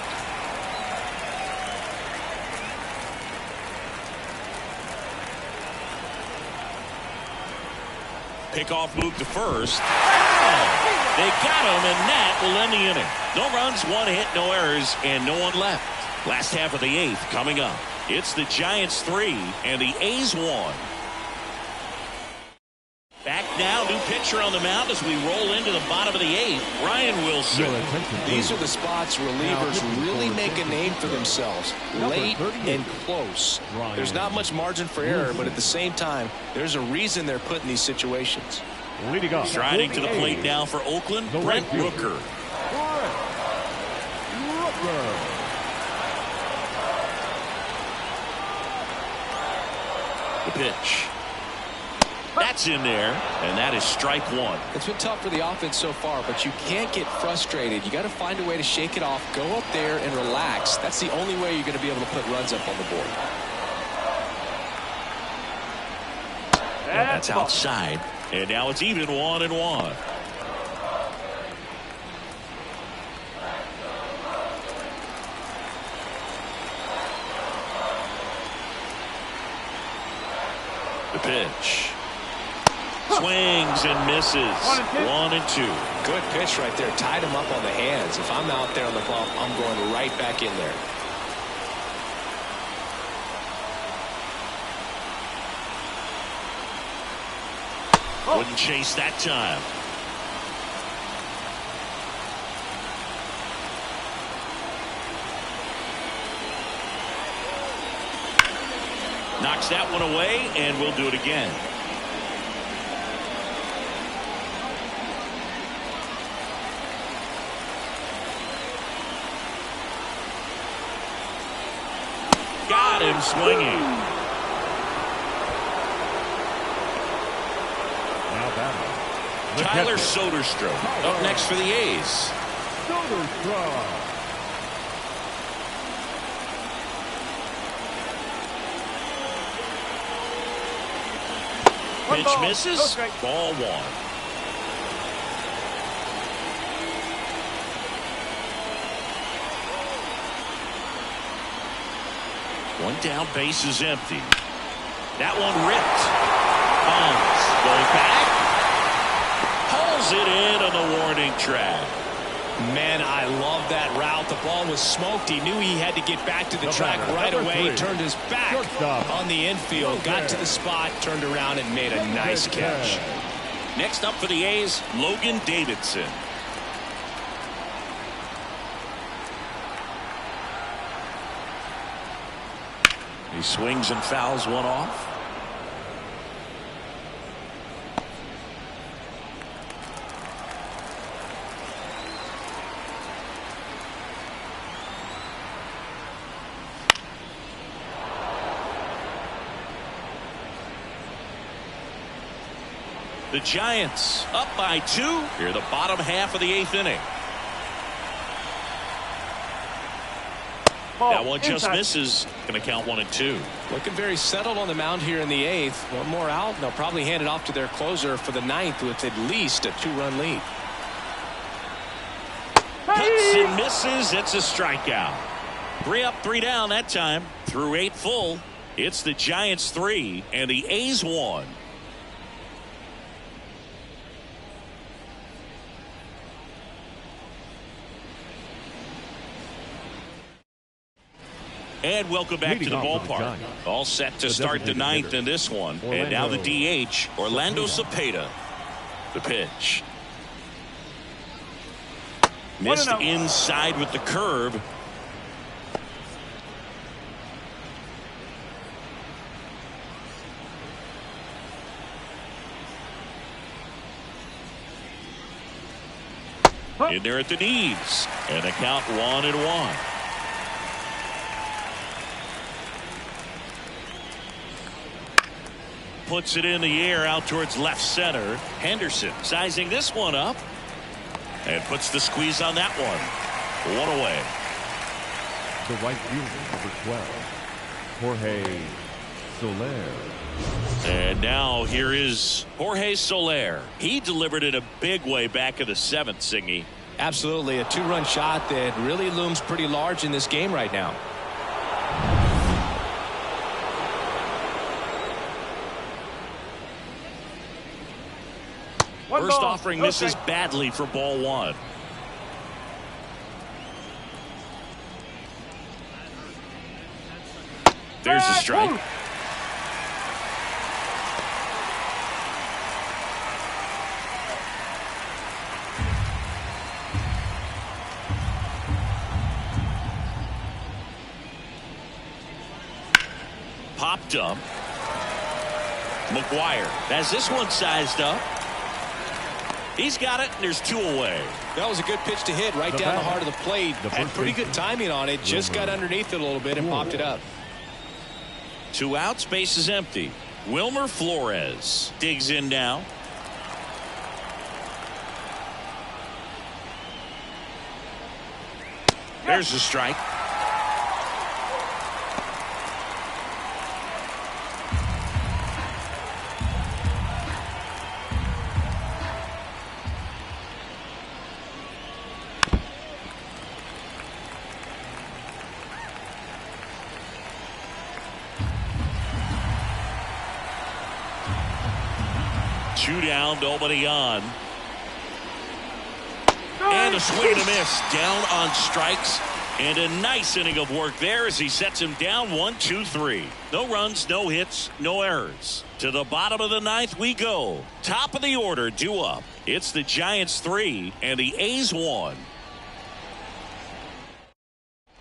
Pickoff move to first. Oh, they got him, and that will end the inning. No runs, 1 hit, no errors, and no one left. Last half of the 8th coming up. It's the Giants 3 and the A's 1. Back now, new pitcher on the mound as we roll into the bottom of the 8th. Ryan Wilson. These are the spots relievers really make a name for themselves. Late and close. There's not much margin for error, but at the same time, there's a reason they're put in these situations. Striding to the plate now for Oakland, Brent Rooker. The pitch. That's in there, and that is strike 1. It's been tough for the offense so far, but you can't get frustrated. You got to find a way to shake it off, go up there and relax. That's the only way you're going to be able to put runs up on the board. That's outside, and now it's even 1-1. The pitch. Swings and misses. 1-2. Good pitch right there. Tied him up on the hands. If I'm out there on the bump, I'm going right back in there. Wouldn't chase that time. Knocks that one away, and we'll do it again. Got him swinging. Now batting. Tyler Soderstrom up next for the A's. Soderstrom. Pitch misses. Ball one. One down, base is empty. That one ripped. Bonds going back. Hauls it in on the warning track. Man, I love that route. The ball was smoked. He knew he had to get back to the track right away. He turned his back on the infield, got to the spot, turned around, and made a nice catch. Next up for the A's, Logan Davidson. He swings and fouls one off. The Giants up by 2 here, the bottom half of the 8th inning. That one just misses. Going to count 1 and 2. Looking very settled on the mound here in the 8th. One more out, and they'll probably hand it off to their closer for the 9th with at least a 2-run lead. Hits and misses. It's a strikeout. 3 up, 3 down that time. Through 8 full. It's the Giants 3 and the A's 1. And welcome back to the ballpark. All set to start the 9th in this one. And now the DH, Orlando Cepeda. The pitch. Missed inside with the curve. In there at the knees. And the count 1-1. Puts it in the air out towards left center. Henderson sizing this one up and puts the squeeze on that one. 1 away. The right fielder, number 12, Jorge Soler. And now here is Jorge Soler. He delivered it a big way back in the 7th, Singy. Absolutely, a 2-run shot that really looms pretty large in this game right now. First offering misses badly for ball 1. There's the strike. Popped up. McGuire has this one sized up. He's got it, and there's 2 away. That was a good pitch to hit right down the heart of the plate. Had pretty good timing on it. Just got underneath it a little bit and popped it up. 2 outs, base is empty. Wilmer Flores digs in now. There's the strike. Two down, nobody on. And a swing and a miss. Down on strikes. And a nice inning of work there as he sets him down 1-2-3. No runs, no hits, no errors. To the bottom of the 9th we go. Top of the order due up. It's the Giants 3 and the A's 1.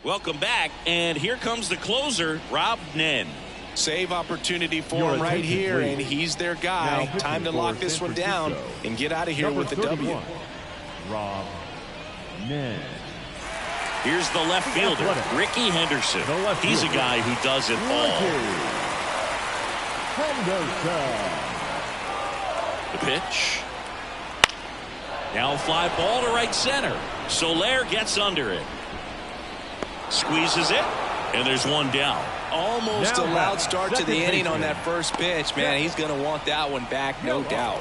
Welcome back, and here comes the closer, Rob Nen. Save opportunity for Your him right attention, here, please. and he's their Now guy. pitching Time to for lock this San one down Francisco, and get out of here number with the 31, W. Rob Ned. Here's the left fielder, Athletics. Ricky Henderson. The left He's a fielder, guy who does it all. Henderson. The pitch. Now fly ball to right center. Soler gets under it. Squeezes it, and there's one down. Almost Now a loud back, start to the second inning on baseman. that first pitch. Man, he's going to want that one back, no doubt.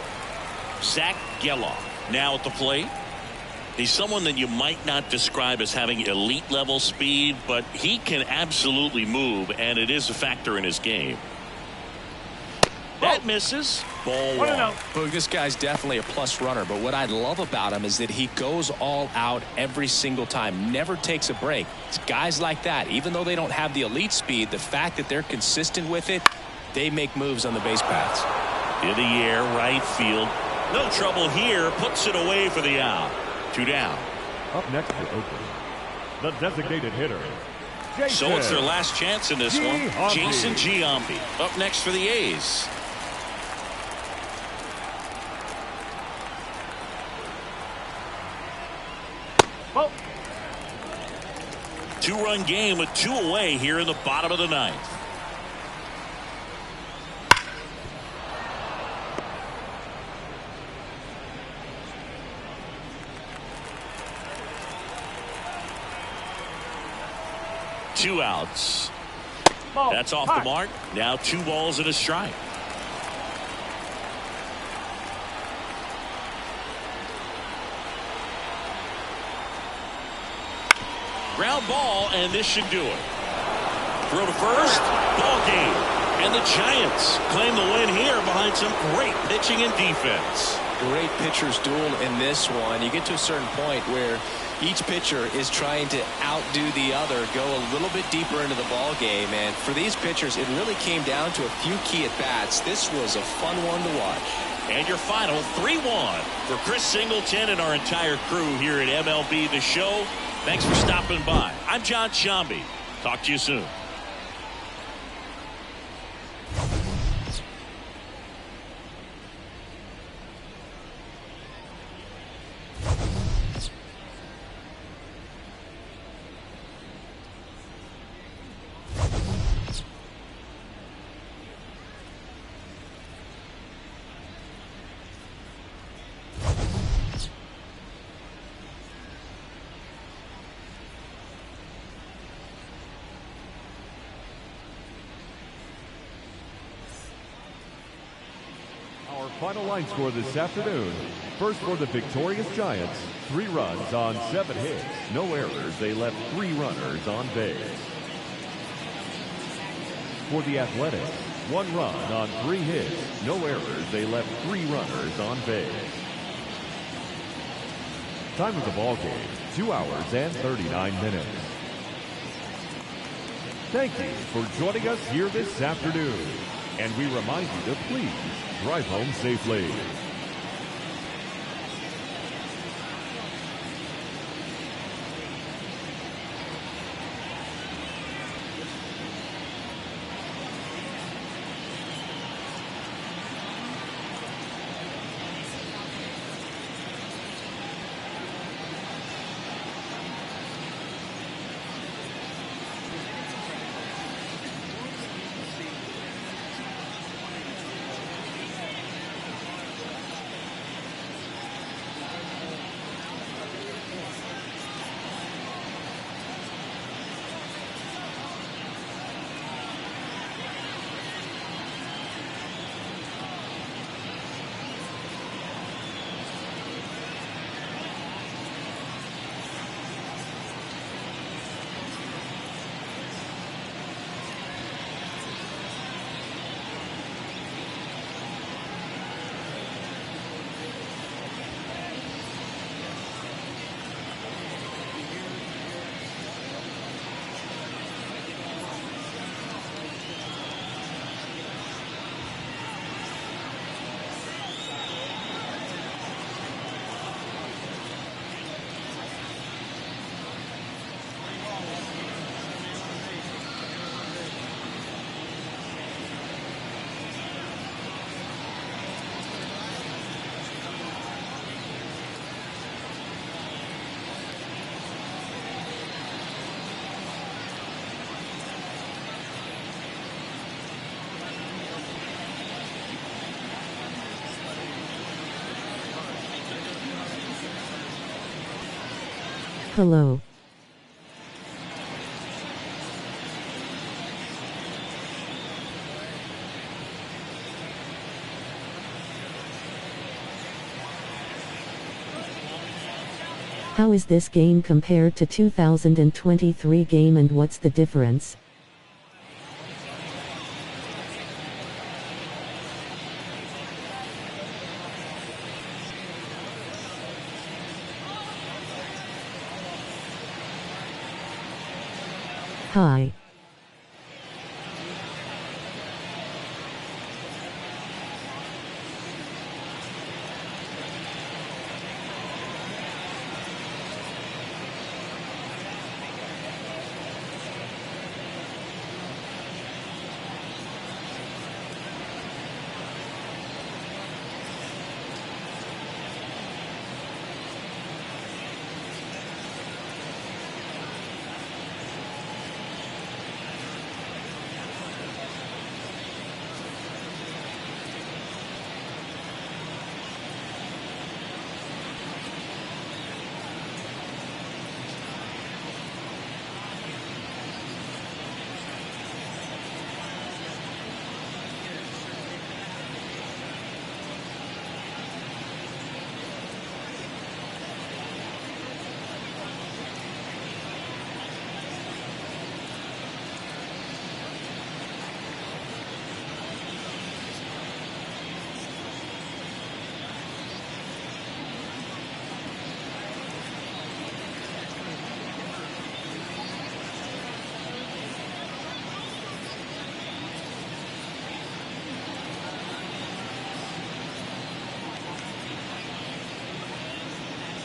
Zach Geloff now at the plate. He's someone that you might not describe as having elite level speed, but he can absolutely move, and it is a factor in his game. That misses. Ball One and one. out. Look, this guy's definitely a plus runner, but what I love about him is that he goes all out every single time, never takes a break. It's guys like that, even though they don't have the elite speed, the fact that they're consistent with it, they make moves on the base paths. In the air, right field. No trouble here. Puts it away for the out. 2 down. Up next for Oakland, the designated hitter, Jason. So it's their last chance in this one. Giambi. Jason Giambi up next for the A's. Ball. 2-run game with 2 away here in the bottom of the 9th. Two outs. Ball. That's off the mark. Now 2 balls and a strike. Ground ball, and this should do it. Throw to first. Ball game. And the Giants claim the win here behind some great pitching and defense. Great pitchers duel in this one. You get to a certain point where each pitcher is trying to outdo the other, go a little bit deeper into the ball game, and for these pitchers it really came down to a few key at bats. This was a fun one to watch. And your final 3-1 for Chris Singleton and our entire crew here at MLB The Show. Thanks for stopping by. I'm John Giambi. Talk to you soon. Our final line score this afternoon. First for the victorious Giants, 3 runs on 7 hits, no errors. They left 3 runners on base. For the Athletics, 1 run on 3 hits, no errors. They left 3 runners on base. Time of the ball game, 2 hours and 39 minutes. Thank you for joining us here this afternoon. And we remind you to please drive home safely. Hello. How is this game compared to 2023 game and what's the difference? Hi.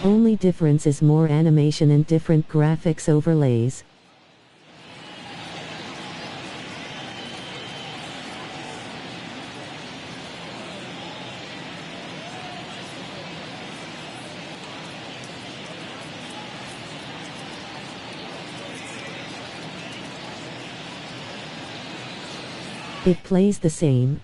Only difference is more animation and different graphics overlays. It plays the same.